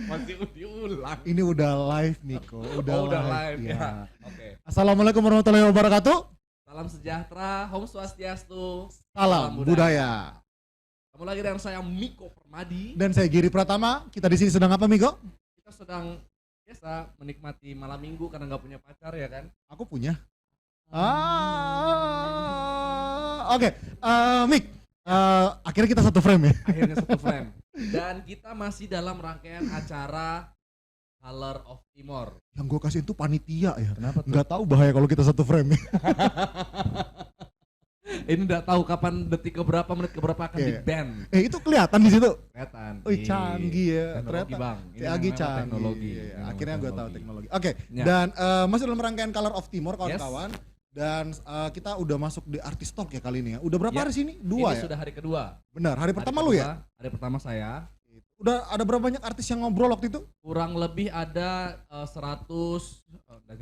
Masih diulang. Ini udah live Miko, Udah live ya. Oke. Assalamualaikum warahmatullahi wabarakatuh. Salam sejahtera, Om Swastiastu. Salam budaya. Kamu lagi dengan saya Miko Permadi. Dan saya Giri Pratama. Kita di sini sedang apa Miko? Kita sedang biasa menikmati malam minggu karena nggak punya pacar ya kan? Aku punya. Oke. Mik. Akhirnya kita satu frame ya. Akhirnya satu frame. Dan kita masih dalam rangkaian acara Color of Timor. Yang gue kasih itu panitia ya. Kenapa tuh? Nggak tahu bahaya kalau kita satu frame. Ini nggak tahu kapan detik keberapa, menit keberapa akan di ban. Itu kelihatan di situ. Kelihatan. Wih, canggih ya. Teknologi Ternyata bang. Ini lagi namanya canggih. teknologi. Iya, Ini akhirnya namanya gue tahu teknologi. Oke. Ya. Dan masih dalam rangkaian Color of Timor kawan-kawan. Yes. Dan kita udah masuk di Artis Talk ya kali ini ya. Udah berapa Ya. hari sini? 2 Ini ya? sudah hari kedua. Benar, hari pertama lu ya? Hari pertama saya. Udah ada berapa banyak artis yang ngobrol waktu itu? Kurang lebih ada 100.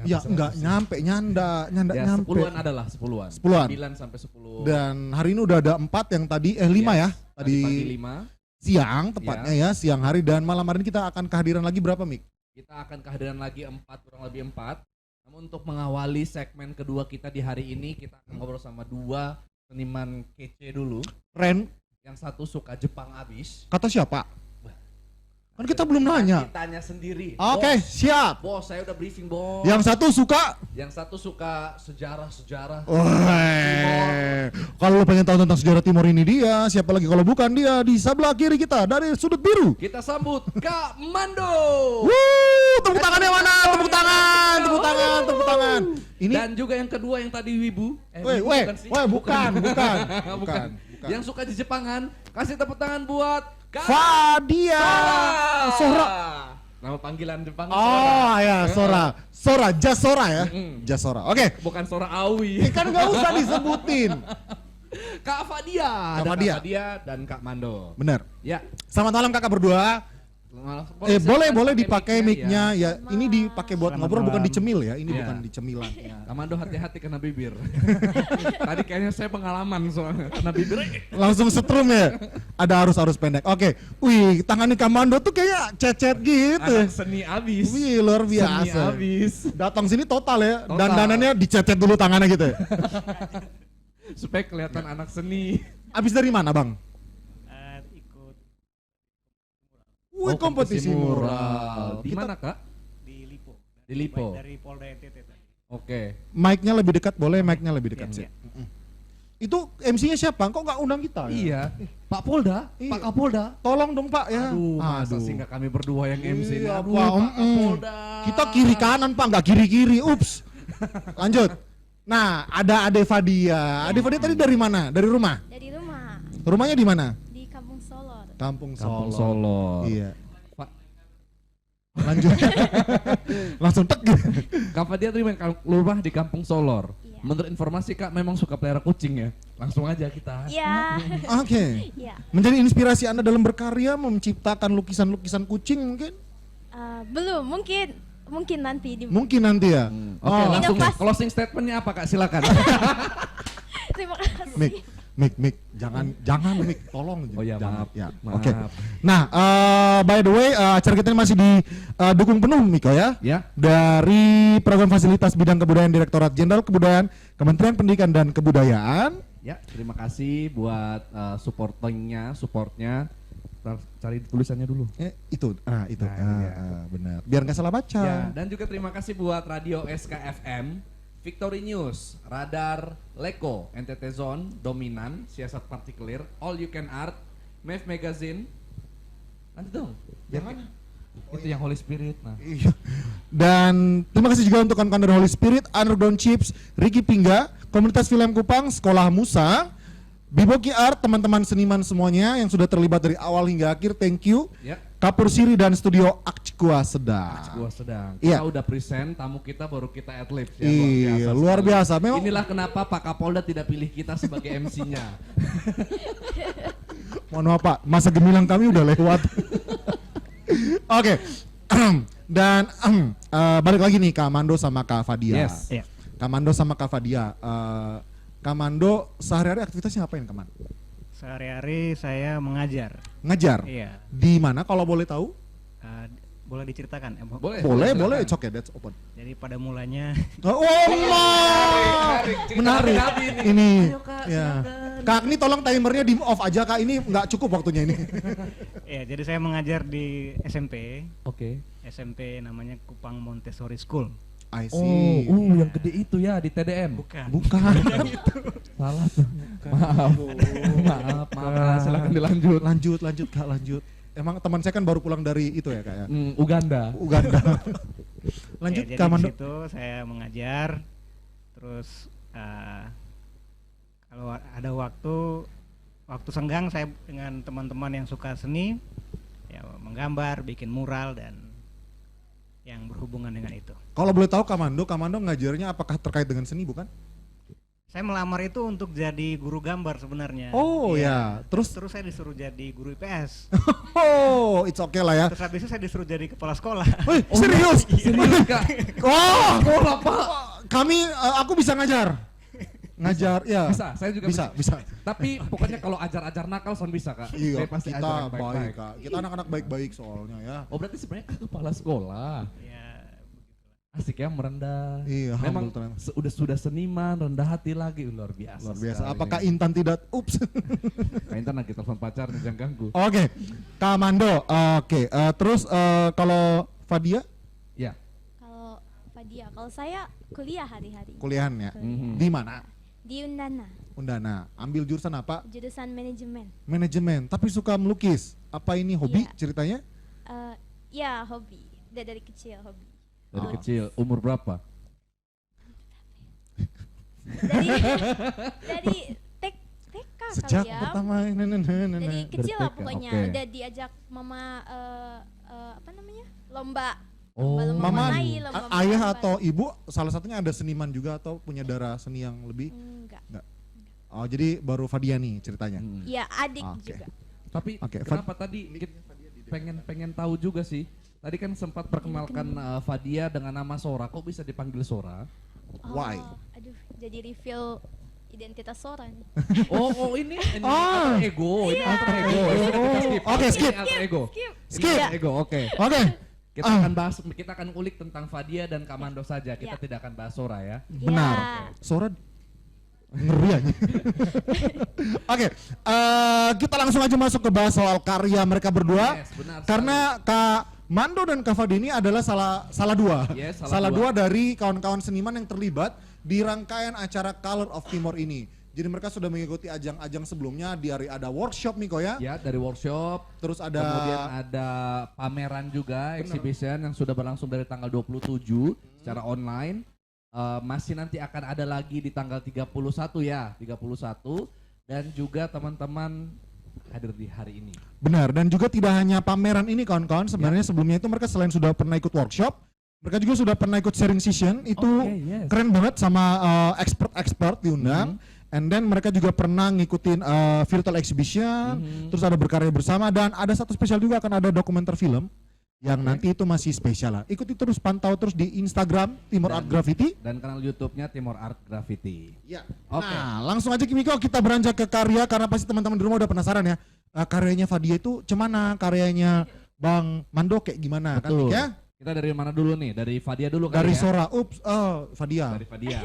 Ya enggak nyampe, nyanda Ya, nyampe. 10-an adalah 10-an. 10-an. 9 sampai 10. Dan hari ini udah ada 4 yang tadi, 5 ya? Tadi pagi Tadi 5. siang tepatnya ya, siang hari. Dan malam hari ini kita akan kehadiran lagi berapa Mik? Kita akan kehadiran lagi 4, kurang lebih 4. Namun untuk mengawali segmen kedua kita di hari ini, kita akan ngobrol sama 2 seniman kece dulu. Ren, Yang satu suka Jepang abis. kata siapa? Kan kita belum nanya. Ditanya sendiri. Oke, siap. Bos, saya udah briefing, bos. Yang satu suka? Yang satu suka sejarah-sejarah. Wah, kalau lo pengen tahu tentang sejarah Timor ini dia, siapa lagi kalau bukan dia di sebelah kiri kita dari sudut biru. Kita sambut Kak Mando. Wuh, tepuk tangannya mana? Tepuk tangan, tepuk tangan, tepuk tangan. Ini Dan juga yang kedua yang tadi Wibu. bukan. Bukan. Yang suka di Jepangan, kasih tepuk tangan buat Kak Fadia. Sora. Nama panggilan Jepang. Oh ya, Sora. Sora, Jasora ya. Mm-mm. Jasora. Oke. Bukan Sora Awi. Kan nggak usah disebutin. Kak Fadia. Kak Ada Fadia. Kak Fadia dan Kak Mando. Bener. Ya. Selamat malam kakak berdua. Boleh dipakai mic-nya ya. Ini dipakai buat Selamat ngobrol, bukan malam. dicemil ya. Ini Iya. bukan dicemilan. Kak Mando hati-hati kena bibir. Tadi kayaknya saya pengalaman soalnya kena bibir. Langsung setrum ya. Ada arus-arus pendek. Oke. Wih, tangannya Kamando tuh kayak cecet gitu. Anak seni abis. Wih, luar Seni biasa. abis. Datang sini total ya. Total. Dandanannya dicecet dulu tangannya gitu ya. Supaya kelihatan anak seni. Abis dari mana, Bang? Ikut Wih, kompetisi mural. Di mana, Kak? di Lipo. Di Lipo. Dari Polda NTT tadi. Oke. Mic-nya lebih dekat, boleh mic-nya lebih dekat Iya, sih. iya. Itu MC-nya siapa? Kok nggak undang kita? Ya? Iya. Pak Polda, Iya. Pak Kapolda. Tolong dong Pak ya. Aduh, masa sih nggak kami berdua yang MC ini? Iya, Aduh, Pak, Pak Kapolda. Kita kiri kanan Pak, nggak kiri-kiri. Ups. Lanjut. Nah, ada Ade Fadia. Ade Fadia tadi dari mana? Dari rumah? Dari rumah Rumahnya di mana? di Kampung Solor. Kampung Kampung Solo. Solo. Iya. Pak, Lanjut. Langsung tek gitu. Kak Fadia tadi main rumah di Kampung Solor. Iya. Menurut informasi Kak memang suka pelihara kucing ya. Langsung aja kita. Iya. Oke. Iya. Menjadi inspirasi Anda dalam berkarya menciptakan lukisan-lukisan kucing mungkin? Belum, mungkin nanti di. Mungkin nanti ya. Oke, Oh, langsung Pas. closing statementnya apa Kak? Silakan. Terima kasih. Mik, jangan Mik, tolong. Oh ya, jangan. maaf. Ya, Maaf. oke. Nah, by the way, acara kita ini masih didukung penuh Miko ya. Ya. Dari program fasilitas bidang kebudayaan Direktorat Jenderal Kebudayaan Kementerian Pendidikan dan Kebudayaan. Ya, terima kasih buat supportnya. Cari tulisannya dulu. Itu. Nah, iya. Benar. Biar nggak salah baca. Ya, dan juga terima kasih buat Radio SKFM, Victory News, Radar, Leko, NTT Zone, Dominan, Siasat Partikelir, All You Can Art, MEF Magazine. Nanti dong. Yang mana? Itu yang Holy Spirit. Nah. Iya. Dan terima kasih juga untuk kawan-kawan dari Holy Spirit, Underground Chips, Ricky Pingga, Komunitas Film Kupang, Sekolah Musa, Biboki Art, teman-teman seniman semuanya yang sudah terlibat dari awal hingga akhir, thank you. Ya, Kapur Siri dan Studio Akcikua Sedang. gua sedang. Iya. Kita udah present, tamu kita baru kita adlibs ya. Iya, luar sekali. biasa. Memang Inilah kenapa Pak Kapolda tidak pilih kita sebagai MC-nya. mohon maaf Pak, masa gemilang kami udah lewat. Oke. Dan balik lagi nih Kak Mando sama Kak Fadia. Yes. Iya. Kak Mando sama Kak Fadia. Kak Mando sehari-hari aktivitasnya ngapain Kak Mando? Sehari-hari saya mengajar. Ngajar. Iya. Di mana kalau boleh tahu? boleh diceritakan? Boleh. Boleh, silakan. it's okay, that's open. Jadi pada mulanya Oh, menarik. Ini, Ayo, Kak, ya. silakan. Kak, ini tolong timernya di off aja Kak. Ini nggak cukup waktunya ini. ya jadi saya mengajar di SMP. Oke. SMP namanya Kupang Montessori School. I Oh, see. yang gede itu ya di TDM. Bukan. Bukan. Salah tuh. Maaf. Kak, silakan dilanjut. Lanjut Kak, lanjut. Emang teman saya kan baru pulang dari itu ya Kak ya? Uganda. Uganda. Lanjut Ya, jadi Kak di Mando. situ saya mengajar. Terus kalau ada waktu senggang saya dengan teman-teman yang suka seni, ya menggambar, bikin mural dan yang berhubungan dengan itu. Kalau boleh tahu Kak Mando ngajarnya apakah terkait dengan seni bukan? Saya melamar itu untuk jadi guru gambar sebenarnya. Oh Iya. ya, terus Terus saya disuruh jadi guru IPS. oh it's okay lah ya. Terus habis itu saya disuruh jadi kepala sekolah. Wih, serius? Serius, Kak? Wah, Sekolah, Pak. aku bisa ngajar. Ngajar, ya. Bisa, saya juga Bisa. Tapi pokoknya kalau ajar-ajar nakal son bisa, Kak. Iya, Saya pasti kita ajar yang baik, baik-baik. Kak. Kita anak-anak baik-baik soalnya ya. Oh, berarti sebenarnya Kak kepala sekolah. Ya, Asik ya merendah. Iya, Memang humble ternyata. sudah seniman, rendah hati lagi. Luar biasa. Luar biasa. sekali Apakah ini. Intan tidak? Ups. Kak Intan lagi telepon pacar nih, jangan ganggu. Oke, Kak Mando. Oke, terus kalau Fadia Ya. Kalau Fadia, kalau saya kuliah hari-hari. kuliahannya Mhm. di mana? Di Undana, Undana. Ambil jurusan apa? jurusan manajemen. Manajemen. Tapi suka melukis. Apa ini hobi Iya. ceritanya? Ya, hobi. Dari kecil hobi. Dari Oh. kecil, umur berapa? Dari TK Sejak kali ya. pertama. Dari kecil lah TK, pokoknya. oke. Udah diajak mama apa namanya? Lomba. Oh. Lomba Mama, menai, lomba ayah menggambar. atau ibu salah satunya ada seniman juga atau punya darah seni yang lebih? Enggak. Oh, jadi baru Fadia nih ceritanya. Hmm. Ya, adik Oke. juga. Tapi Oke, kenapa tadi kita pengen tahu juga sih. Tadi kan sempat perkenalkan Fadia dengan nama Sora. Kok bisa dipanggil Sora? Why? Aduh, jadi reveal identitas Sora nih. Oh ini Oh. alter ego, ini alter ego. Oke, skip. Ini alter ego. Skip. Skip. Ini alter ego, oke. Oke. Kita akan bahas, kita akan ulik tentang Fadia dan Kamando saja. Kita Ya. tidak akan bahas Sora ya. Benar. Ya. Sora ngeri aja. Oke, kita langsung aja masuk ke bahas soal karya mereka berdua. Yes, benar Karena Kak Mando dan Kak Fadi ini adalah salah dua. Yes, salah dua dari kawan-kawan seniman yang terlibat di rangkaian acara Color of Timor ini. Jadi mereka sudah mengikuti ajang-ajang sebelumnya, ada workshop nih Ko ya. Ya, dari workshop, Terus ada kemudian ada pameran juga, exhibition yang sudah berlangsung dari tanggal 27 secara online. Masih nanti akan ada lagi di tanggal 31 ya, 31. Dan juga teman-teman hadir di hari ini. benar, dan juga tidak hanya pameran ini kawan-kawan, sebenarnya Ya. sebelumnya itu mereka selain sudah pernah ikut workshop, mereka juga sudah pernah ikut sharing session, itu Oke, yes. keren banget sama expert diundang. And then mereka juga pernah ngikutin virtual exhibition, terus ada berkarya bersama, dan ada satu spesial juga akan ada dokumenter film yang Oke. nanti itu masih spesial lah. Ikuti terus, pantau terus di Instagram Timor Dan- Art Graffiti. Dan kanal YouTube-nya Timor Art Graffiti. Ya. Oke. Nah, langsung aja Kimiko kita beranjak ke karya karena pasti teman-teman di rumah udah penasaran ya. Karyanya Fadia itu cemana, karyanya Bang Mando kayak gimana kan Betul. Mik, ya? Kita dari mana dulu nih? Dari Fadia dulu kali Dari ya? Sora, Fadia. Dari Fadia.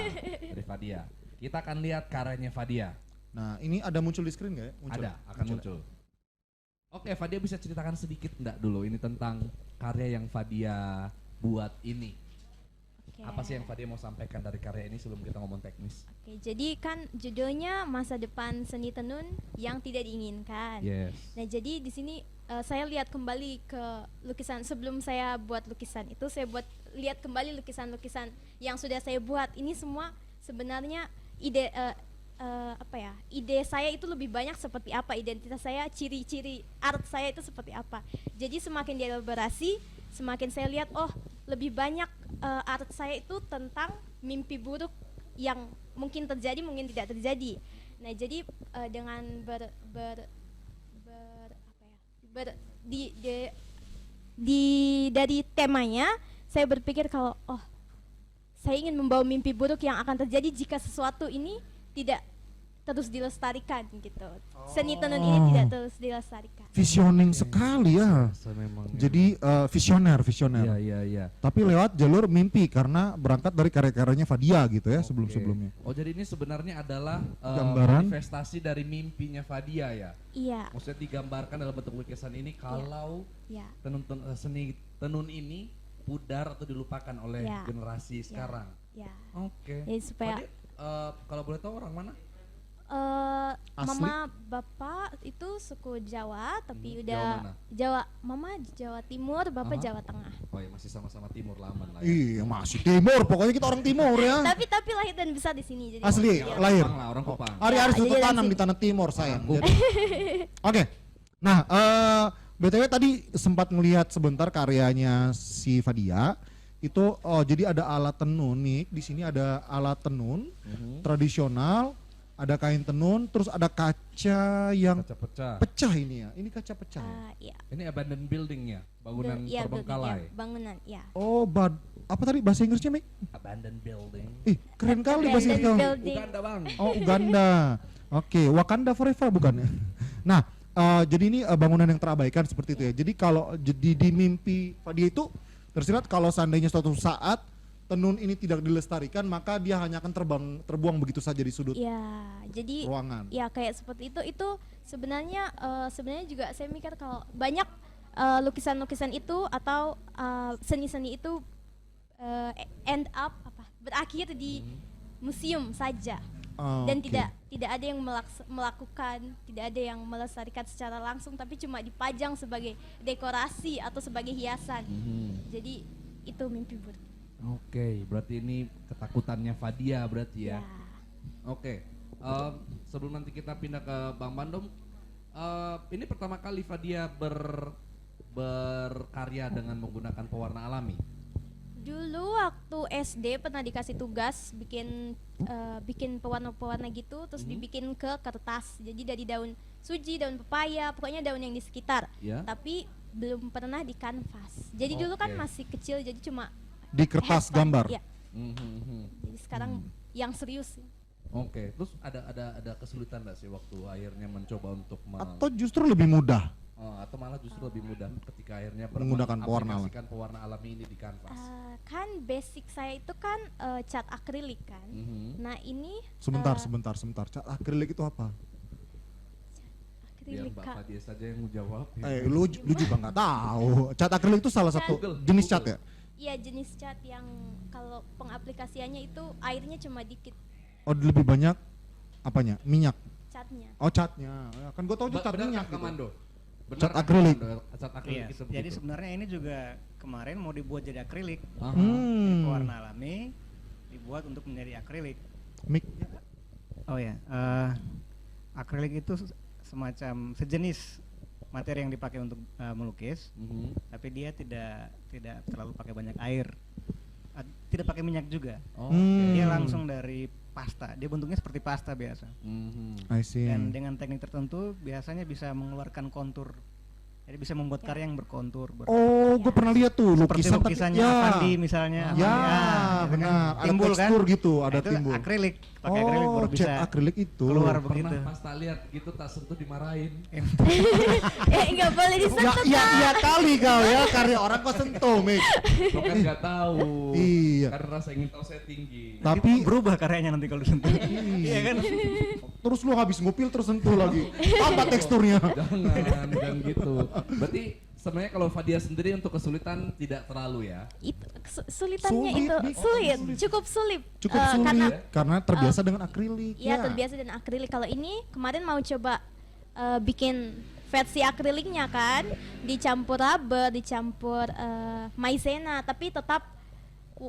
Dari Fadia. Kita akan lihat karyanya Fadia. Nah, ini ada muncul di screen nggak ya? Ada, akan muncul. Oke, Fadia bisa ceritakan sedikit enggak dulu ini tentang karya yang Fadia buat ini? Oke. Apa sih yang Fadia mau sampaikan dari karya ini sebelum kita ngomong teknis? Oke, jadi kan judulnya masa depan seni tenun yang tidak diinginkan. Yes. Nah, jadi di sini saya lihat kembali ke lukisan sebelum saya buat lukisan itu, saya lihat kembali lukisan-lukisan yang sudah saya buat. Ini semua sebenarnya ide ide saya itu lebih banyak seperti apa, identitas saya, ciri-ciri art saya itu seperti apa. Jadi semakin dielaborasi, semakin saya lihat lebih banyak art saya itu tentang mimpi buruk yang mungkin terjadi, mungkin tidak terjadi. Nah, jadi dengan dari temanya saya berpikir kalau saya ingin membawa mimpi buruk yang akan terjadi jika sesuatu ini tidak terus dilestarikan gitu. Seni tenun ini tidak terus dilestarikan. Visioning sekali ya. Memang. Jadi visioner. Iya. Tapi lewat jalur mimpi karena berangkat dari karya-karyanya Fadia gitu ya Oke. sebelum-sebelumnya. Oh, jadi ini sebenarnya adalah Gambaran. manifestasi dari mimpinya Fadia ya. Iya, Maksudnya digambarkan dalam bentuk lukisan ini kalau ya, seni tenun ini pudar atau dilupakan oleh Ya. generasi sekarang. ya. Oke. Jadi supaya Fadi, kalau boleh tahu orang mana? Asli? mama bapak itu suku Jawa tapi Jawa udah mana? Mama Jawa Timur, bapak Aha. Jawa Tengah. Oh ya, masih sama-sama timur laman lah ya. Iya masih timur, pokoknya kita orang timur ya. Tapi lahir dan besar di sini jadi. Asli, iya. lahir. Kupang lah, orang Kupang. Ari Ya, harus jadi tanam langsung. di tanah timur sayang. Kupang. Oke. Nah, BTW tadi sempat melihat sebentar karyanya si Fadia. Itu jadi ada alat tenun nih. Di sini ada alat tenun tradisional, ada kain tenun, terus ada kaca yang Kaca pecah. pecah ini ya. Ini kaca pecah. ya? Iya. Ini abandoned buildingnya, bangunan Iya, terbengkalai. building, ya, bangunan, ya. Oh, apa tadi bahasa Inggrisnya, Mik? Abandoned building. Ih, keren kali bahasa Abandoned Inggrisnya. building. Uganda bang. Oh, Uganda. Oke, Wakanda Forever bukan ya? Nah, jadi ini bangunan yang terabaikan seperti itu ya. Jadi kalau di mimpi Fadia itu tersirat kalau seandainya suatu saat tenun ini tidak dilestarikan, maka dia hanya akan terbuang begitu saja di sudut Ya, jadi ruangan. ya kayak seperti itu sebenarnya juga saya mikir kalau banyak lukisan-lukisan itu atau seni-seni itu berakhir di museum saja. Dan Oke. tidak ada yang melakukan, tidak ada yang melestarikan secara langsung, tapi cuma dipajang sebagai dekorasi atau sebagai hiasan. Jadi itu mimpi buruk. Oke, berarti ini ketakutannya Fadia berarti ya. Ya. Oke, sebelum nanti kita pindah ke Bang Bandom, ini pertama kali Fadia berkarya dengan menggunakan pewarna alami. Dulu waktu SD pernah dikasih tugas bikin pewarna-pewarna gitu, terus dibikin ke kertas. Jadi dari daun suji, daun pepaya, pokoknya daun yang di sekitar. Ya. Tapi belum pernah di kanvas. Jadi dulu kan Oke. masih kecil, jadi cuma Di kertas have fun. gambar. Ya, Mhm. jadi sekarang yang serius. Oke, terus ada kesulitan nggak sih waktu akhirnya mencoba untuk Atau justru lebih mudah atau malah justru lebih mudah ketika akhirnya Menggunakan pewarna alami. mengaplikasikan pewarna alami ini di kanvas. Kan basic saya itu kan cat akrilik kan. Mhm. Nah ini sebentar. eh, Cat akrilik itu apa? Biar akrilik Mbak Kak. Fadia saja yang menjawab. Ya. Lu juga nggak tahu. Cat akrilik itu salah satu Google, jenis Google. cat ya? Iya, jenis cat yang kalau pengaplikasiannya itu airnya cuma dikit Oh, lebih banyak apanya? Minyak. catnya. Oh, catnya. Ya, kan gue tahu juga cat Benar minyak kan, gitu. Kamando? Cat kan, akrilik. Kamando? Cat akrilik Iya, itu jadi begitu. sebenarnya ini juga kemarin mau dibuat jadi akrilik. Aha. Pewarna alami dibuat untuk menjadi akrilik. Mik. Oh ya, akrilik itu semacam sejenis materi yang dipakai untuk melukis, Mhm. tapi dia tidak terlalu pakai banyak air, tidak pakai minyak juga. Oh, Dia langsung dari pasta. Dia bentuknya seperti pasta biasa. Mhm. I see. Dan dengan teknik tertentu biasanya bisa mengeluarkan kontur. Jadi bisa membuat karya yang berkontur. Oh, gue pernah lihat tuh Seperti lukisan tapi- lukisannya ya. Avandi misalnya. Ya, Avandi, itu benar. Ada timbul tekstur gitu, Nah, ada itu timbul. akrilik, pakai akrilik baru Oh, bisa cat akrilik itu. keluar Pernah begitu. pas tak lihat gitu tak sentuh dimarahin. Nggak boleh Ya, disentuh. ya kali kau ya, karya orang kau sentuh, Mik. Lo kan nggak tahu. Iya. Karena rasa ingin tahu saya tinggi. Tapi Berubah karyanya nanti kalau disentuh. Iya kan? terus lu habis ngupil terus sentuh lagi. Apa teksturnya? Jangan gitu. Berarti sebenarnya kalau Fadia sendiri untuk kesulitan tidak terlalu ya. Itu sulitannya Sulit, itu Dik. sulit, cukup sulit. Cukup Eh, sulit karena karena terbiasa dengan akrilik. ya terbiasa dan akrilik. Kalau ini kemarin mau coba bikin versi akriliknya kan, dicampur rubber, dicampur maizena, tapi tetap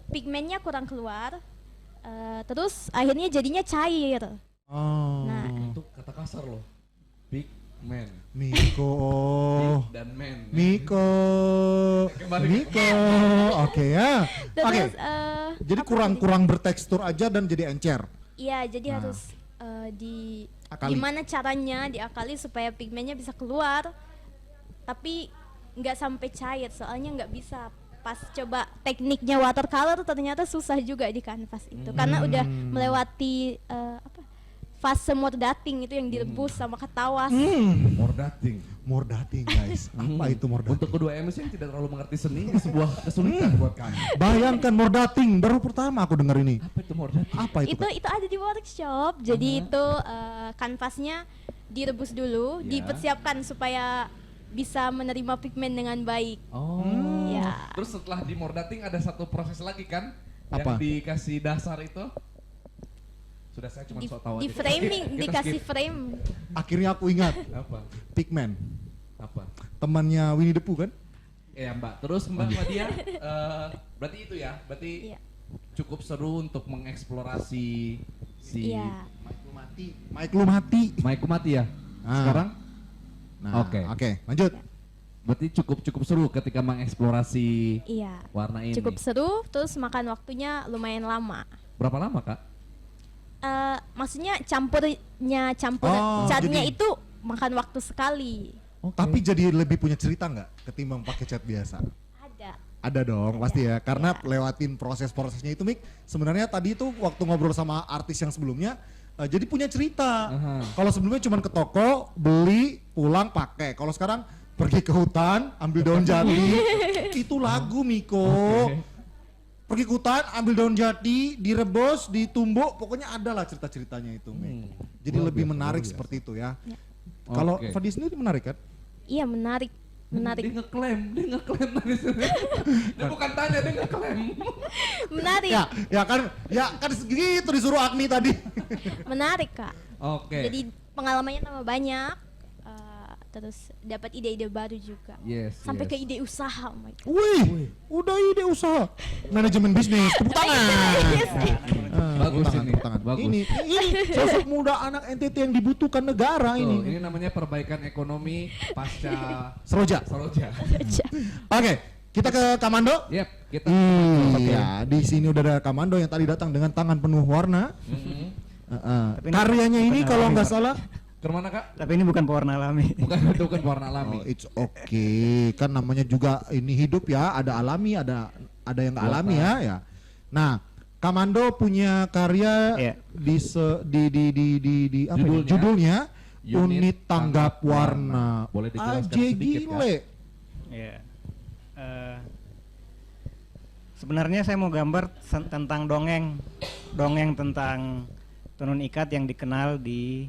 pigmennya kurang keluar. Terus akhirnya jadinya cair. Oh. Nah. Itu kata kasar loh. Big man. Miko. Big dan man. Miko. Kembali. Miko. Oke ya. Terus Oke. Jadi apa kurang bertekstur aja dan jadi encer. Iya, jadi Nah. harus Akali. gimana caranya diakali supaya pigmennya bisa keluar, tapi nggak sampai cair, soalnya nggak bisa. Pas coba tekniknya watercolor ternyata susah juga di kanvas itu, karena udah melewati fase mordating itu yang direbus sama ketawas. Mordating. Mordating guys. Apa itu mordating? Untuk kedua MC yang tidak terlalu mengerti seni, ini sebuah kesulitan buat kami. Bayangkan mordating, baru pertama aku dengar ini. Apa itu mordating? Apa itu? Kak? Itu ada di workshop. Jadi itu kanvasnya direbus dulu, Ya. dipersiapkan supaya bisa menerima pigmen dengan baik. Oh. Ya. Terus setelah di mordating ada satu proses lagi kan? Apa? Yang dikasih dasar itu? Sudah saya cuma sok tahu Di aja. framing, Kita dikasih skip. frame. Akhirnya aku ingat, Apa? Pigman, Apa? temannya Winnie the Pooh kan? Ya Mbak, terus Mbak Fadia, berarti itu ya, berarti Iya. cukup seru untuk mengeksplorasi si Iya. Mike lu mati. Mike mati ya. Ah. Sekarang, Nah, Oke. Oke, lanjut. berarti cukup seru ketika mengeksplorasi Iya. warna ini. Cukup seru, terus makan waktunya lumayan lama. Berapa lama Kak? Maksudnya campur Oh, catnya jadi- itu makan waktu sekali. Tapi jadi lebih punya cerita nggak ketimbang pakai cat biasa? Ada. Ada dong, pasti ya. Karena lewatin proses-prosesnya itu, Mik. Sebenarnya tadi itu waktu ngobrol sama artis yang sebelumnya, jadi punya cerita. Aha. Kalau sebelumnya cuma ke toko, beli, pulang, pakai. Kalau sekarang pergi ke hutan, ambil daun jati, itu lagu, Miko. Oke. Pergi ke hutan, ambil daun jati, direbus, ditumbuk, pokoknya ada lah cerita-ceritanya itu, Mik. Jadi Luar lebih biasa, menarik luar biasa. seperti itu ya. Ya. Kalau Oke. Fadi sendiri menarik kan? Iya, menarik. Dia Menarik. ngeklaim tadi. Dia bukan tanya, dia ngeklaim. Menarik. Ya kan segitu disuruh Agni tadi. Menarik, Kak. Oke. Jadi pengalamannya tambah banyak. Terus dapat ide-ide baru juga. Yes. Sampai ke yes. ide usaha, oh my God. Wih, udah ide usaha. Manajemen bisnis, tepuk tangan. Bagus Tepuk tangan, ini, tepuk tangan. bagus. Ini sosok muda anak NTT yang dibutuhkan negara Tuh, ini. ini namanya perbaikan ekonomi pasca Seroja. Saroja. Oke, kita ke Kamando. Yep, kita Iya, di sini udah ada Kamando yang tadi datang dengan tangan penuh warna. Tapi ini Karyanya ini bukan kalau alami, nggak Pak. salah, ke mana Kak? Tapi ini bukan pewarna alami. Bukan itu kan warna alami. oh, it's okay. Kan namanya juga ini hidup ya, ada alami, ada yang nggak alami ya. Nah, Kamando punya karya Iya. di apa ya? Judulnya? Judulnya Unit Unit Tanggap Tanggap Warna. Boleh dijelaskan Aje sedikit, Kak? gile. Ya. Sebenarnya saya mau gambar tentang dongeng tentang tenun ikat yang dikenal di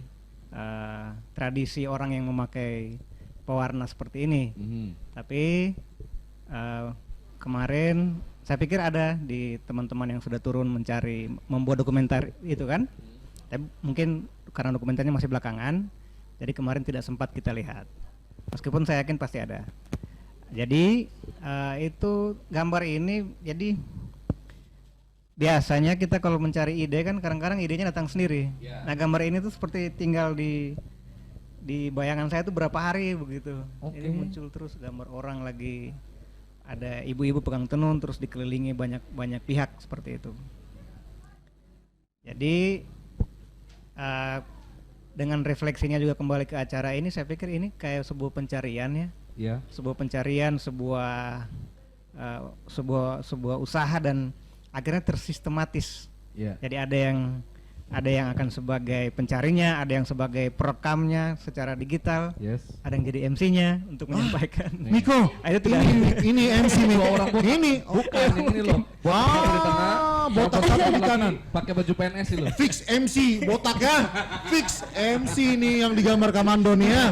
tradisi orang yang memakai pewarna seperti ini. Mhm. Tapi kemarin saya pikir ada di teman-teman yang sudah turun membuat dokumenter itu kan. Tapi mungkin karena dokumenternya masih belakangan, jadi kemarin tidak sempat kita lihat. Meskipun saya yakin pasti ada. Jadi itu gambar ini, jadi biasanya kita kalau mencari ide kan kadang-kadang idenya datang sendiri. Ya. Nah gambar ini tuh seperti tinggal di bayangan saya tuh berapa hari begitu. Oke. Jadi muncul terus gambar orang lagi, ada ibu-ibu pegang tenun terus dikelilingi banyak pihak seperti itu. Jadi dengan refleksinya juga kembali ke acara ini, saya pikir ini kayak sebuah pencarian ya. Ya. Sebuah pencarian, sebuah usaha dan akhirnya tersistematis. Ya. Jadi ada yang akan sebagai pencarinya, ada yang sebagai perekamnya secara digital, Yes. ada yang jadi MC-nya untuk menyampaikan. Miko, Itu tidak ini MC nih. Dua orang botak. Ini, Bukan ini loh. Wah, Di tengah, botak yang satu di lagi kanan. Pakai baju PNS itu. Fix MC botak ya. Fix MC nih yang digambar Kamando nih ya.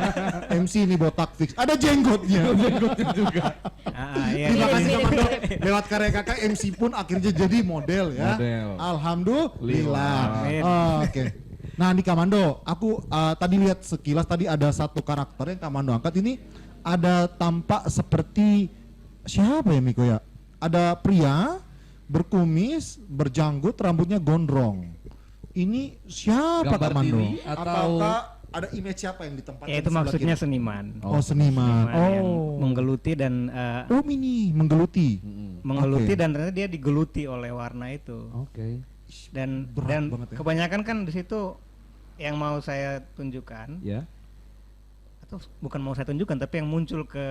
MC ini botak fix. Ada jenggotnya. Jenggotnya juga. Iya, Terima kasih ini- Kamando. Lewat karya kakak MC pun akhirnya jadi model ya. Model. Alhamdulillah. Amin. Oke. Nah di Kamando, aku tadi lihat sekilas tadi ada satu karakter yang Kamando angkat ini ada tampak seperti siapa ya Miko ya? Ada pria berkumis, berjanggut, rambutnya gondrong. Ini siapa Gambar Kamando? diri atau- Apakah ada image siapa yang ditempatkan? Ya itu di sebelah maksudnya kiri? seniman. Oh seniman. Yang Oh. menggeluti dan Oh ini menggeluti. menggeluti Oke. dan ternyata dia digeluti oleh warna itu. Oke. Dan Berat banget ya. kebanyakan kan di situ yang mau saya tunjukkan Ya. atau bukan mau saya tunjukkan tapi yang muncul ke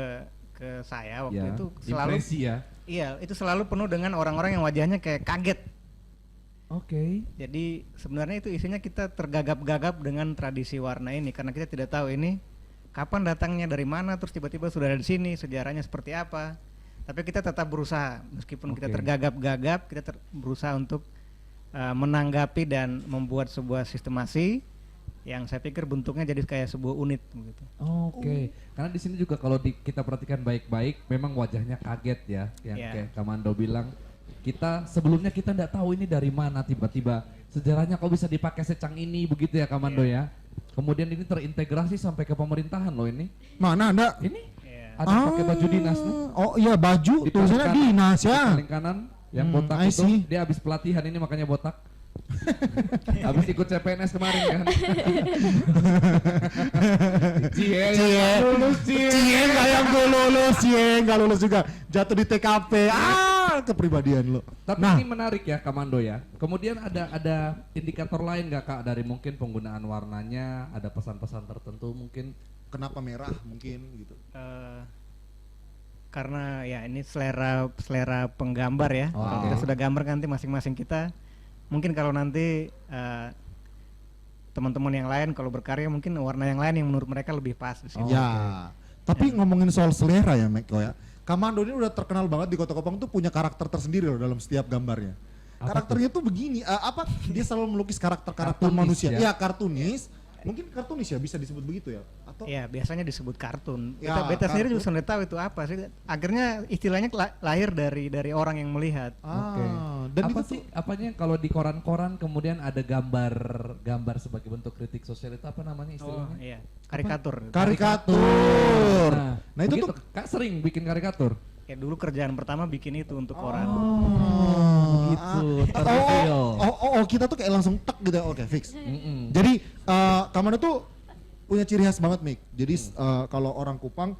saya waktu Ya. itu selalu Impresi ya. iya itu selalu penuh dengan orang-orang yang wajahnya kayak kaget. Oke. Jadi sebenarnya itu isinya kita tergagap-gagap dengan tradisi warna ini karena kita tidak tahu ini kapan datangnya, dari mana, terus tiba-tiba sudah ada di sini, sejarahnya seperti apa. Tapi kita tetap berusaha meskipun kita Oke. tergagap-gagap, kita berusaha untuk menanggapi dan membuat sebuah sistemasi yang saya pikir bentuknya jadi kayak sebuah unit gitu. Oke. Karena di sini juga kalau kita perhatikan baik-baik, memang wajahnya kaget ya, yang Iya. kayak Kamando bilang. Kita sebelumnya kita nggak tahu ini dari mana, tiba-tiba sejarahnya kok bisa dipakai secang ini begitu ya Kamando ya. Kemudian ini terintegrasi sampai ke pemerintahan loh ini. Mana Anda? Ini Iya. ada pakai baju dinas nih. Oh iya baju, Di tulisannya paling kanan- dinas di ya. paling kanan yang botak I itu see. dia habis pelatihan ini makanya botak. Habis ikut CPNS kemarin kan. Cie, lulus Cie. Cie nggak lulus juga. Jatuh di TKP. Kepribadian lo. Tapi Nah, ini menarik ya Kamando ya. Kemudian ada indikator lain nggak Kak dari mungkin penggunaan warnanya, ada pesan-pesan tertentu mungkin. kenapa merah mungkin gitu. Karena ya ini selera penggambar ya. Oh, Kalau oke. kita sudah gambar nanti masing-masing kita mungkin kalau nanti teman-teman yang lain kalau berkarya mungkin warna yang lain yang menurut mereka lebih pas di sini. Ya. Tapi ngomongin soal selera ya Meko ya. Kamando ini udah terkenal banget di Kota Kupang tuh punya karakter tersendiri loh dalam setiap gambarnya. Apa Karakternya tuh begini, dia selalu melukis karakter-karakter Kartunis manusia. ya? Ya kartunis. Mungkin kartunis ya bisa disebut begitu ya? Atau Ya biasanya disebut kartun. Ya, Beta sendiri kartun. juga sudah tahu itu apa sih. Akhirnya istilahnya lahir dari orang yang melihat. Oke. Dan Apa itu sih apanya kalau di koran-koran kemudian ada gambar sebagai bentuk kritik sosial itu apa namanya istilahnya? Iya, karikatur. karikatur. Nah, itu begitu. tuh Kak sering bikin karikatur. Ya dulu kerjaan pertama bikin itu untuk koran. Gitu. Terreal. Kita tuh kayak langsung tek gitu ya. Oke, fix. Mm-mm. Jadi Kamando tuh punya ciri khas banget Mik. Jadi kalau orang Kupang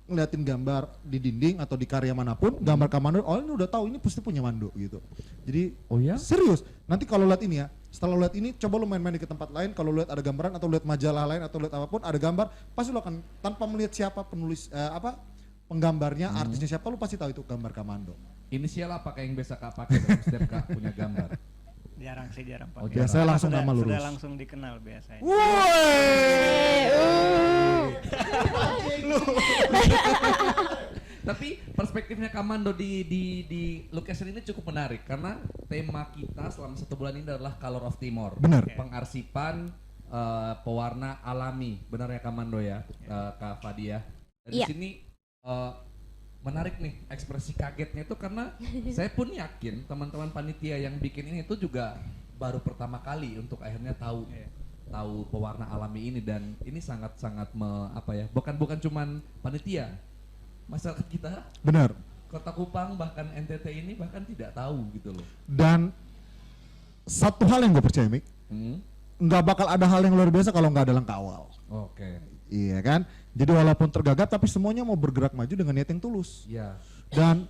ngeliatin gambar di dinding atau di karya manapun, gambar Kamando, oh ini udah tahu ini pasti punya Mando gitu. Jadi Oh ya? serius. Nanti kalau lihat ini ya, setelah lihat ini coba lu main-main di tempat lain, kalau lihat ada gambaran atau lihat majalah lain atau lihat apapun ada gambar, pasti lu akan tanpa melihat siapa penulis penggambarnya, artisnya siapa, lu pasti tahu itu gambar Kamando. Inisial apa kayak yang biasa Kak pakai dalam setiap Kak punya gambar? Jarang sih, jarang Oh, pakai. biasanya Karena langsung nama lurus. Sudah langsung dikenal biasanya. Tapi perspektifnya Kamando di location ini cukup menarik karena tema kita selama 1 bulan ini adalah Color of Timor. Benar. Pengarsipan pewarna alami, benar ya Kamando ya, Kak Fadia. Dan Iya. di sini menarik nih ekspresi kagetnya itu karena saya pun yakin teman-teman panitia yang bikin ini itu juga baru pertama kali untuk akhirnya tahu pewarna alami ini, dan ini sangat-sangat bukan cuman panitia, masyarakat kita Benar. Kota Kupang bahkan NTT ini bahkan tidak tahu gitu loh. Dan satu hal yang gue percaya Mik, nggak bakal ada hal yang luar biasa kalau nggak ada langkah awal. Oke. Iya kan? Jadi walaupun tergagap tapi semuanya mau bergerak maju dengan niat yang tulus. Ya, Dan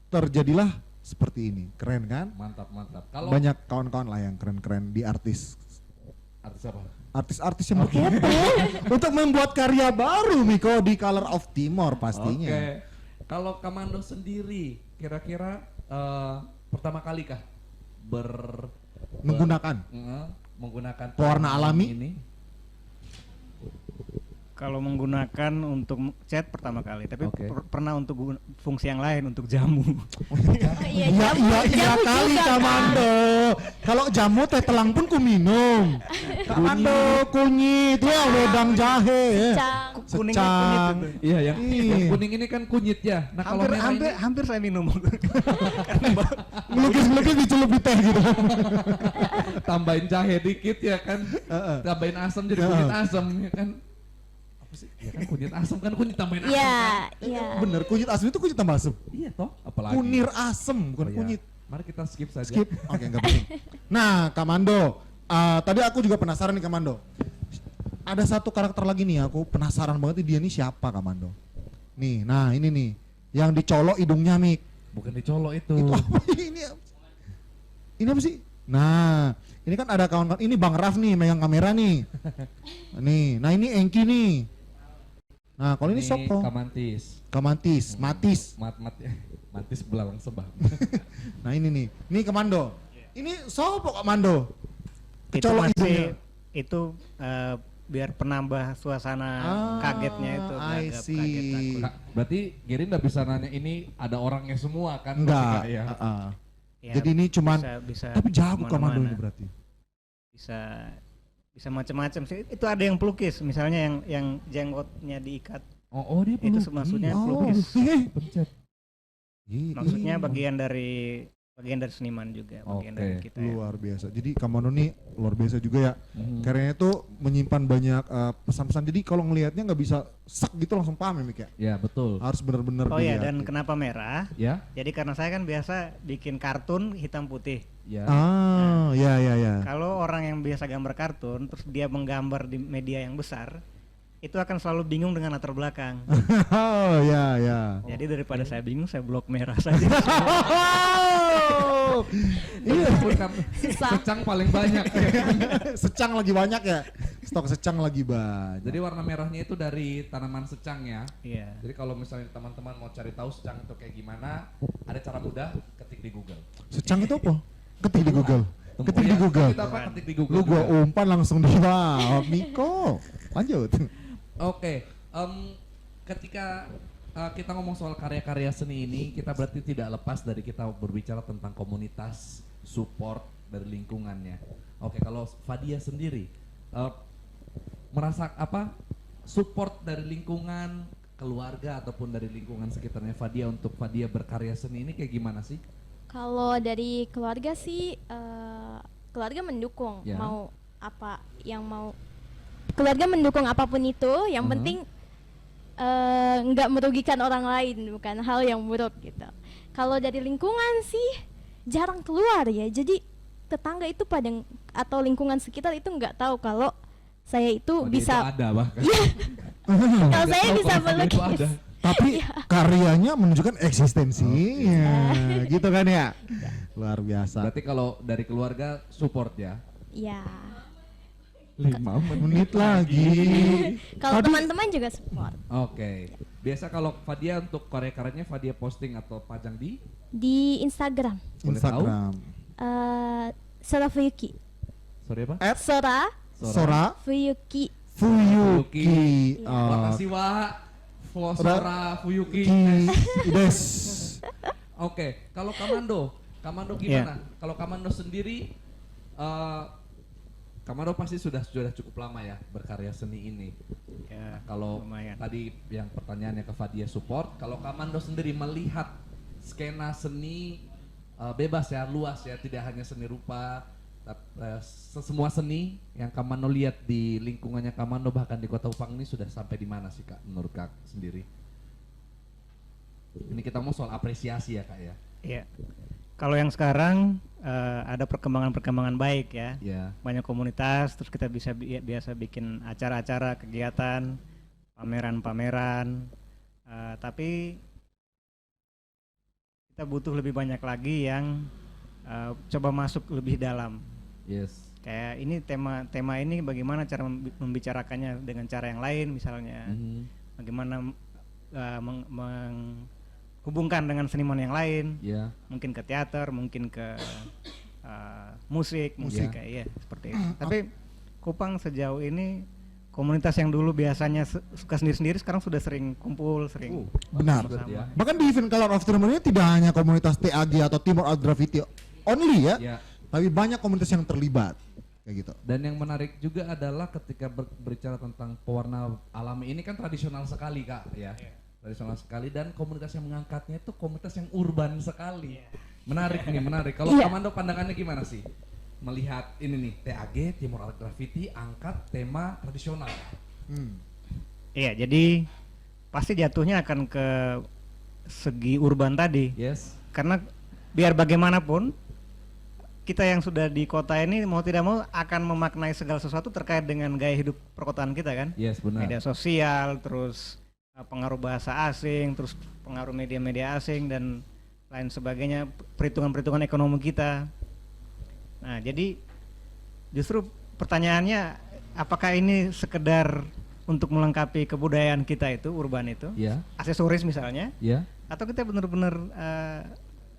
terjadilah seperti ini. Keren kan? mantap. Kalau Banyak kawan-kawan lah yang keren-keren di artis. artis apa? Artis-artis yang berkumpul untuk membuat karya baru Miko di Color of Timor pastinya. Oke. Kalau Kamando sendiri kira-kira pertama kali kah menggunakan Pewarna alami? ini? Kalau menggunakan untuk cat pertama kali, tapi Oke. pernah untuk fungsi yang lain untuk jamu. Iya kali Kamando. Kalau jamu teh telang pun ku minum. Kamando kunyit ya wedang jahe. Cang. Kuningnya kunyit Secang. itu. Iya yang Iya. kuning ini kan kunyit ya. Nah kalau merah ini hampir saya minum. Ngelukis-ngelukis dicelup di teh gitu. tambahin jahe dikit ya kan, tambahin asam jadi kunyit asam ya kan. Apa sih? Ya kan kunyit asam kan kunyit tambahin asam. Iya, kan? iya. Bener, kunyit asam itu kunyit tambah asam. Iya toh, apalagi. Kunir asam bukan Oh, iya. kunyit. Mari kita skip saja. Skip. Oke, enggak penting. Nah, Kamando, tadi aku juga penasaran nih Kamando. Ada satu karakter lagi nih, aku penasaran banget nih, dia nih siapa Kamando. Nih, nah ini nih, yang dicolok hidungnya Mik. Bukan dicolok itu. Itu apa ini apa sih? Nah, ini kan ada kawan-kawan, ini Bang Raf nih megang kamera nih. Nih, nah ini Engki nih. Nah, kalau ini Sopo, Kamantis. Matis. Mantis belalang sebab. Nah ini nih Kamando. Ini sopo Kak Mando? Itu Kecolok masih hidungnya. itu biar penambah suasana kagetnya itu, I gagap, see. kaget, takut. Kak, berarti Giri nggak bisa nanya ini ada orangnya semua kan? Enggak. Kak, ya. Ya, Jadi ini cuman bisa tapi jago Kak Mando kemana-mana. ini berarti. Bisa macam-macam sih. Itu ada yang pelukis, misalnya yang jenggotnya diikat. Oh dia Itu pelukis. maksudnya Oh, pelukis. Pencet. Maksudnya bagian dari seniman juga, bagian Oke. dari kita. Ya. Luar biasa. Jadi Kak Mando nih luar biasa juga ya. Mhm. Karyanya tuh menyimpan banyak pesan-pesan. Jadi kalau ngelihatnya nggak bisa sak gitu langsung paham ya Mik ya. Ya betul. Harus benar-benar Oh iya, dilihat dan gitu. kenapa merah? Ya, Jadi karena saya kan biasa bikin kartun hitam putih. ya. Ya. Kalau orang yang biasa gambar kartun, terus dia menggambar di media yang besar, itu akan selalu bingung dengan latar belakang. Oh ya. Jadi daripada saya bingung, saya blok merah saja. Oh, iya. Pun kan secang paling banyak. Secang lagi banyak ya. Stok secang lagi banyak. Jadi warna merahnya itu dari tanaman secang ya. Iya. Jadi kalau misalnya teman-teman mau cari tahu secang itu kayak gimana, ada cara mudah, ketik di Google. Secang itu apa? Ketik di Google. Ketik di Ya, Google. Kita apa? Ketik di Google. Lu gua juga. umpan langsung di bawah. Miko. Lanjut. Oke, ketika kita ngomong soal karya-karya seni ini, kita berarti tidak lepas dari kita berbicara tentang komunitas, support dari lingkungannya. Oke, kalau Fadia sendiri merasa apa support dari lingkungan, keluarga ataupun dari lingkungan sekitarnya Fadia untuk Fadia berkarya seni ini kayak gimana sih? Kalau dari keluarga sih keluarga mendukung Ya. mau apa yang mau keluarga mendukung apapun itu, yang Mhm. penting nggak merugikan orang lain, bukan hal yang buruk gitu. Kalau dari lingkungan sih jarang keluar ya, jadi tetangga itu atau lingkungan sekitar itu nggak tau kalau saya itu Fadia bisa itu ada bahkan. Iya. Kalau saya tahu bisa kalau Fadia itu melukis. ada. Tapi Iya. karyanya menunjukkan eksistensinya. Gitu kan ya? Luar biasa. Berarti kalau dari keluarga support ya. Ya. 5 menit lagi. Kalau Tadi- teman-teman juga support Oke. Biasa kalau Fadia untuk karya-karyanya Fadia posting atau pajang di di Instagram. Boleh tahu? Instagram. Sora Fuyuki. sorry apa? At Sora Sora Fuyuki. Fuyuki. Makasih Wak. Sora Fuyuki. Des. Oke, kalau Kamando gimana? Kalau Kamando sendiri, Kamando pasti sudah cukup lama ya berkarya seni ini. Ya, Kalau lumayan. tadi yang pertanyaannya ke Fadia support, kalau Kamando sendiri melihat skena seni bebas ya, luas ya, tidak hanya seni rupa, semua seni yang Kamando lihat di lingkungannya Kamando bahkan di Kota Upang ini sudah sampai di mana sih Kak menurut Kak sendiri? Ini kita mau soal apresiasi ya Kak ya. Iya. Kalau yang sekarang ada perkembangan baik ya. Ya. Banyak komunitas, terus kita bisa biasa bikin acara-acara, kegiatan, pameran-pameran. Tapi kita butuh lebih banyak lagi yang coba masuk lebih dalam. Yes. Kayak ini tema ini bagaimana cara membicarakannya dengan cara yang lain, misalnya Mhm. bagaimana menghubungkan dengan seniman yang lain, Ya. mungkin ke teater, mungkin ke musik kayak ya seperti itu. Tapi Kupang sejauh ini komunitas yang dulu biasanya suka sendiri-sendiri sekarang sudah sering kumpul, sering Benar. Bagus ya. Bahkan di event Color of Timur ini tidak hanya komunitas TAG atau Timur Art Graffiti only ya, Ya. tapi banyak komunitas yang terlibat kayak gitu. Dan yang menarik juga adalah ketika berbicara tentang pewarna alami ini kan tradisional sekali Kak ya. Tradisional sekali dan komunitas yang mengangkatnya itu komunitas yang urban sekali. Menarik nih, menarik. Kalau Iya. Kamando pandangannya gimana sih? Melihat ini nih, TAG, Timur Art Graffiti, angkat tema tradisional. Iya, jadi pasti jatuhnya akan ke segi urban tadi. Yes. Karena biar bagaimanapun kita yang sudah di kota ini mau tidak mau akan memaknai segala sesuatu terkait dengan gaya hidup perkotaan kita kan. Yes, benar. Media sosial, terus pengaruh bahasa asing, terus pengaruh media-media asing dan lain sebagainya, perhitungan-perhitungan ekonomi kita. Nah, jadi justru pertanyaannya apakah ini sekedar untuk melengkapi kebudayaan kita itu, urban itu, Ya, aksesoris misalnya, ya. atau kita benar-benar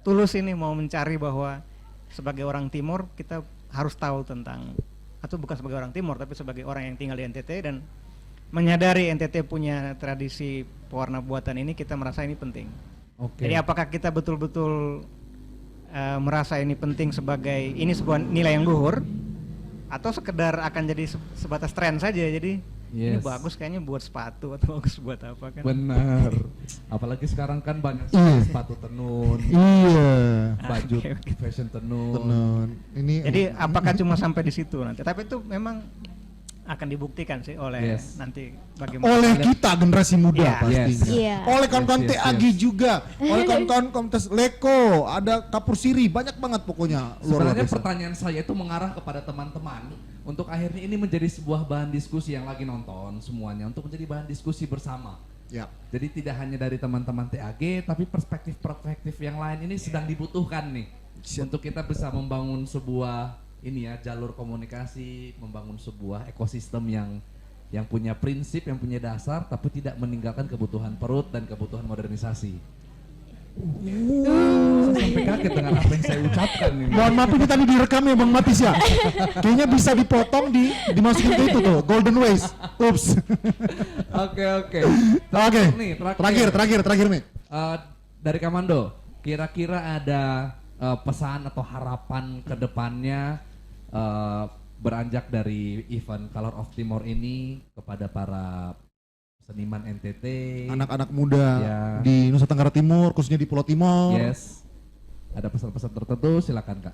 tulus ini mau mencari bahwa sebagai orang Timur kita harus tahu tentang, atau bukan sebagai orang Timur tapi sebagai orang yang tinggal di NTT dan menyadari NTT punya tradisi pewarna buatan ini, kita merasa ini penting. Oke. Jadi apakah kita betul-betul merasa ini penting sebagai ini sebuah nilai yang luhur, atau sekedar akan jadi sebatas tren saja, jadi ini Yes. bagus kayaknya buat sepatu atau bagus buat apa kan. Benar. Apalagi sekarang kan banyak Iya. sepatu tenun, Iya. baju Oke, oke. fashion tenun. Tenun. Ini Jadi apakah cuma sampai di situ nanti? Tapi itu memang akan dibuktikan sih oleh Yes. nanti bagaimana. oleh kita generasi muda Iya. pastinya. Iya. Oleh kawan-kawan Yes, yes, TAG yes. juga, oleh kawan-kawan komunitas Leko, ada Kapur Siri, banyak banget pokoknya. Luar Sebenarnya biasa. pertanyaan saya itu mengarah kepada teman-teman untuk akhirnya ini menjadi sebuah bahan diskusi yang lagi nonton semuanya, untuk menjadi bahan diskusi bersama. Ya. Jadi tidak hanya dari teman-teman TAG, tapi perspektif-perspektif yang lain ini sedang dibutuhkan nih untuk kita bisa membangun sebuah ini ya, jalur komunikasi, membangun sebuah ekosistem yang punya prinsip, yang punya dasar, tapi tidak meninggalkan kebutuhan perut dan kebutuhan modernisasi. Saya sampai kaget dengan apa yang saya ucapkan ini. Mohon maaf ini tadi direkam ya Bang Matis ya. Kayaknya bisa dipotong dimasukin ke itu tuh, Golden Ways. Ups. Oke. Oke. Nih, Terakhir nih. Dari Kamando, kira-kira ada pesan atau harapan ke depannya beranjak dari event Color of Timor ini kepada para seniman NTT, Anak-anak muda Ya. di Nusa Tenggara Timur, khususnya di Pulau Timor. Yes. Ada pesan-pesan tertentu, silakan Kak.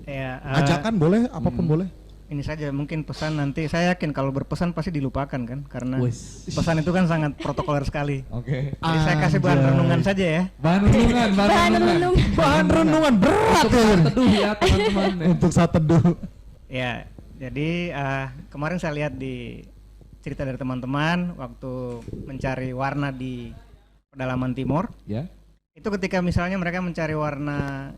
Ya, Ajakan boleh, apapun boleh. ini saja mungkin pesan nanti. Saya yakin kalau berpesan pasti dilupakan kan, karena Wis. pesan itu kan sangat protokoler sekali. Oke. Jadi saya kasih bahan Anjay. renungan saja ya. Bahan renungan, Bahan renung. Bahan renungan berat Untuk ya. saat teduh ya teman-teman. Untuk saat teduh. Ya, jadi kemarin saya lihat di cerita dari teman-teman waktu mencari warna di pedalaman timur, Ya. itu ketika misalnya mereka mencari warna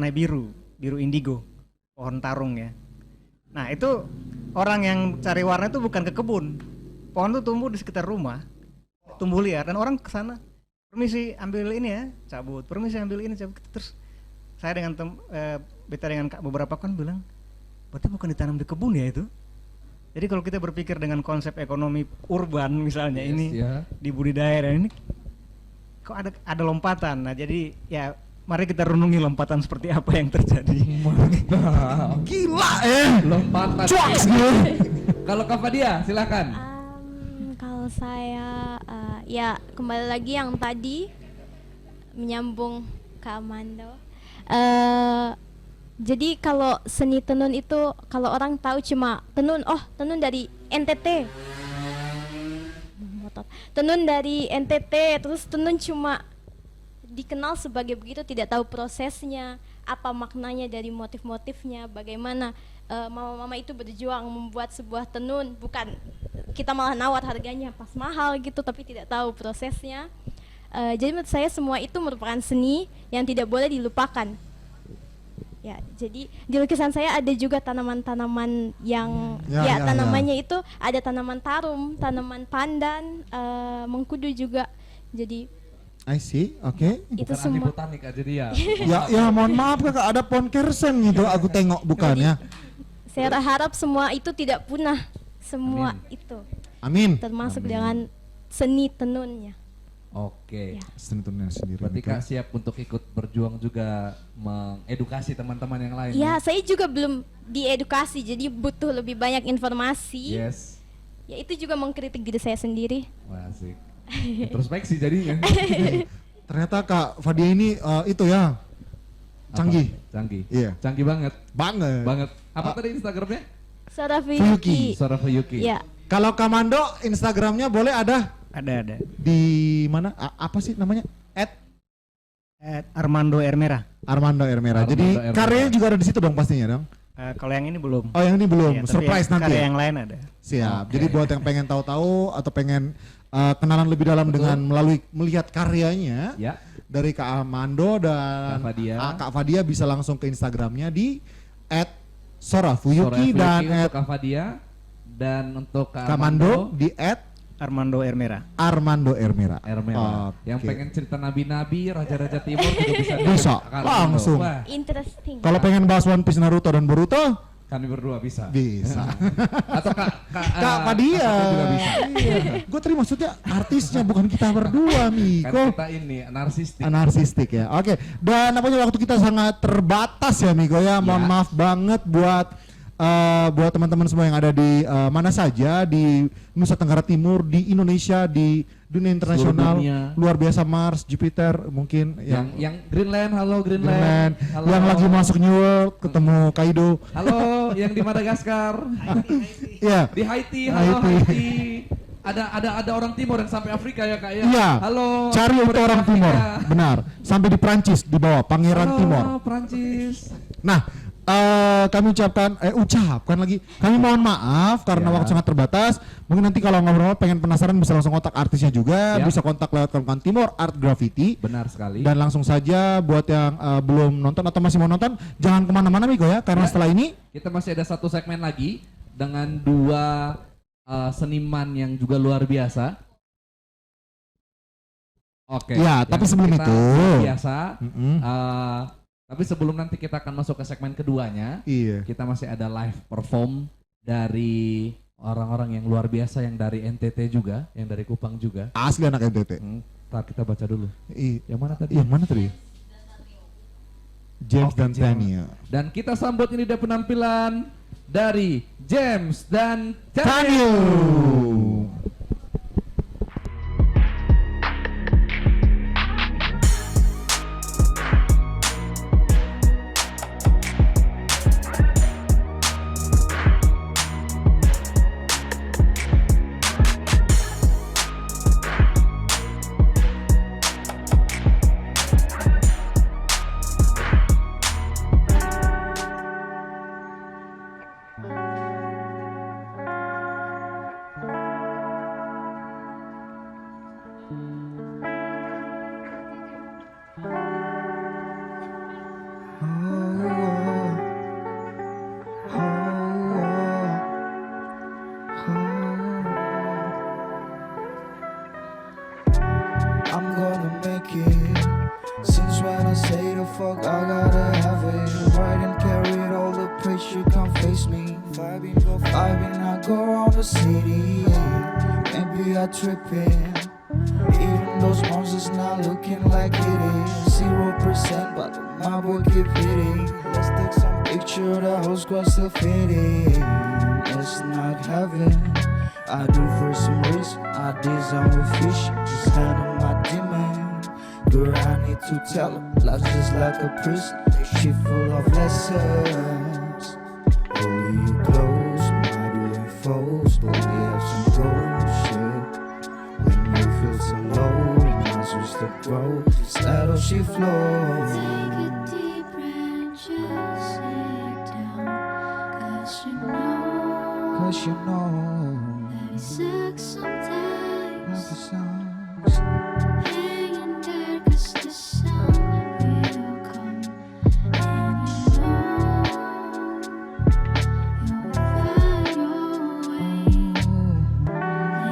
biru indigo, pohon tarung ya. Nah itu orang yang cari warna itu bukan ke kebun, pohon itu tumbuh di sekitar rumah, tumbuh liar, dan orang ke sana, permisi ambil ini ya, cabut, permisi ambil ini cabut. Terus saya dengan beta dengan beberapa kan bilang, berarti bukan ditanam di kebun ya itu. Jadi kalau kita berpikir dengan konsep ekonomi urban misalnya Yes, ini ya. di budidaya dan ini kok ada lompatan. Nah jadi ya mari kita renungi lompatan seperti apa yang terjadi. Mantap. Gila ya. Lompatan. Cuaks gue. Kalau Kak Fadia, silakan. Kalau saya ya kembali lagi yang tadi menyambung ke Amando. Jadi kalau seni tenun itu kalau orang tahu cuma tenun, oh tenun dari NTT. Tenun dari NTT, terus tenun cuma dikenal sebagai begitu, tidak tahu prosesnya, apa maknanya dari motif-motifnya, bagaimana mama-mama itu berjuang membuat sebuah tenun, bukan kita malah nawar harganya pas mahal gitu tapi tidak tahu prosesnya. Jadi menurut saya semua itu merupakan seni yang tidak boleh dilupakan. Ya, jadi di lukisan saya ada juga tanaman-tanaman yang Ya. tanamannya itu ada tanaman tarum, tanaman pandan, mengkudu juga. Jadi I see, oke. itu Bukan ahli semua. botanik aja dia. Ya mohon maaf kakak, ada pohon kersen gitu, aku tengok bukan ya. Saya harap semua itu tidak punah, semua Amin. itu Amin. termasuk Amin. dengan seni tenunnya. Oke. Ya. Seni tenunnya sendiri. Berarti betul. Kak siap untuk ikut berjuang juga mengedukasi teman-teman yang lain. Ya, saya juga belum diedukasi, jadi butuh lebih banyak informasi. Yes. Ya itu juga mengkritik diri saya sendiri. Wah, asik. Introspeksi jadinya. Ternyata Kak Fadia ini itu ya canggih. Apa? Canggih. Iya. Canggih banget. Banget. Banget. Apa tadi Instagramnya? Sarafiyuki. Sora Fuyuki. Ya, Kalau Kamando Instagramnya boleh ada Ada. di mana? Apa sih namanya? Armando Ermera. Armando Ermera. Armando Jadi Ermera. karyanya juga ada di situ dong pastinya dong. Kalau yang ini belum. Oh yang ini belum, Iya, tapi surprise yang nanti. karya Ya? yang lain ada. Siap. Oke. Jadi buat yang pengen tahu-tahu atau pengen kenalan lebih dalam Betul. dengan melalui melihat karyanya Ya. dari Kak Armando dan Kak Fadia. Kak Fadia bisa langsung ke Instagramnya di Sora @sorafuyuki Fuyuki dan untuk Kak Fadia dan untuk Kak @kamando di Armando Ermera. Armando Ermera. Yang Oke. pengen cerita nabi-nabi, raja-raja timur juga bisa. Bisa, Armando. langsung. Wah, Interesting. Kalau pengen bahas One Piece, Naruto dan Boruto, kami berdua bisa. bisa. Atau Kak Fadia. Satu juga bisa. Gue tadi maksudnya artisnya, bukan kita berdua, Kan Miko. kita ini narsistik. Narsistik ya. Oke. Dan apanya waktu kita sangat terbatas ya, Miko ya. Mohon Ya. maaf banget buat teman-teman semua yang ada di mana saja di Nusa Tenggara Timur, di Indonesia, di dunia internasional, dunia. luar biasa, Mars, Jupiter, mungkin Yang Greenland, halo Greenland. Greenland, Halo. yang lagi masuk New World, ketemu Kaido. Halo, yang di Madagaskar. Iya. Di Haiti, halo Haiti. Haiti. Ada orang timur yang sampai Afrika ya Kak ya. Iya. Halo. Cari untuk orang Afrika. Timur, benar. Sampai di Prancis di bawah Pangeran Halo, Timur. Prancis. Nah, kami ucapkan lagi. Kami mohon maaf karena Ya. waktu sangat terbatas. Mungkin nanti kalau ngobrol pengen penasaran bisa langsung kontak artisnya juga, Ya. bisa kontak lewat kawan Timur Art Graffiti. Benar sekali. Dan langsung saja buat yang belum nonton atau masih mau nonton, jangan kemana-mana Miko ya, karena Ya. setelah ini Kita masih ada satu segmen lagi dengan dua seniman yang juga luar biasa. Oke. Ya, yang tapi sebelum kita itu. luar biasa. Mm-mm. Tapi sebelum nanti kita akan masuk ke segmen keduanya, Iya. kita masih ada live perform dari orang-orang yang luar biasa yang dari NTT juga, yang dari Kupang juga. Asli anak NTT. Ntar kita baca dulu. Yang mana tadi? Yang mana tadi? James Oke, dan James. Tania. Dan kita sambut ini dia penampilan dari James dan Tanya. Tanya. I'm gonna make it. Since when I say the fuck, I gotta have it. Ride and carry all the pressure, come face me. Vibing, I go around the city. Maybe I tripping. Even those monsters not looking like it is 0%, but my boy keep hitting. Let's take some picture, the whole squad still fitting. It's not heaven. I do for some risk, I design with fish. It's kind of my demand. Girl, I need to tell her, life's just like a prison. She full of lessons. Hold you close, might do it false, but we have some gold shit. When you feel so low, you might switch the grow. Instead of she flows. Take a deep breath, just sit down. 'Cause you know Cause you know, that it sucks sometimes. life sucks. Hang in there 'cause the sun will come. And you know you'll find your way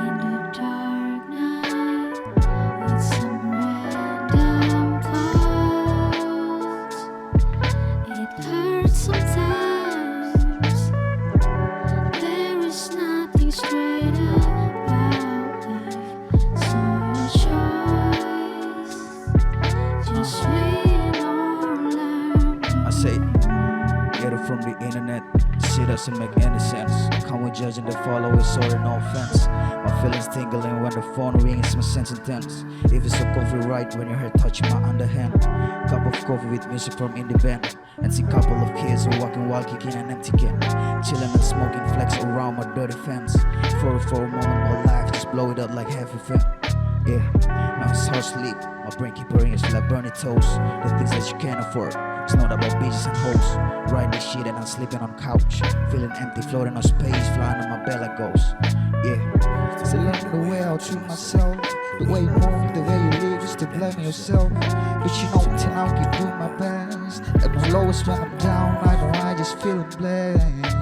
in the dark night with some random thoughts. It hurts sometimes. There is nothing straight about life, so your choice. Just win or learn. I say, get it from the internet. Shit doesn't make any sense. Can't we judge and the followers? Sorry, no offense. My feelings tingling when the phone rings. My sense intense. If it's a coffee right when your hair touching my underhand. Cup of coffee with music from indie band. And see couple of kids who walking while kicking an empty can. Chilling and smoking flex around my dirty fence. For a moment, my life just blow it up like heavy fan. Yeah, now it's hard sleep. My brain keep burning, it's like burning toast. The things that you can't afford. It's not about bitches and hoes. Riding this shit and I'm sleeping on couch. Feeling empty, floating on space, flying on my belly goes. Yeah, still learning the way I treat myself. The way you move, the way you live, just to blame yourself. But you know, till now, keep doing my best. At my lowest when I'm down, I know I just feeling blessed.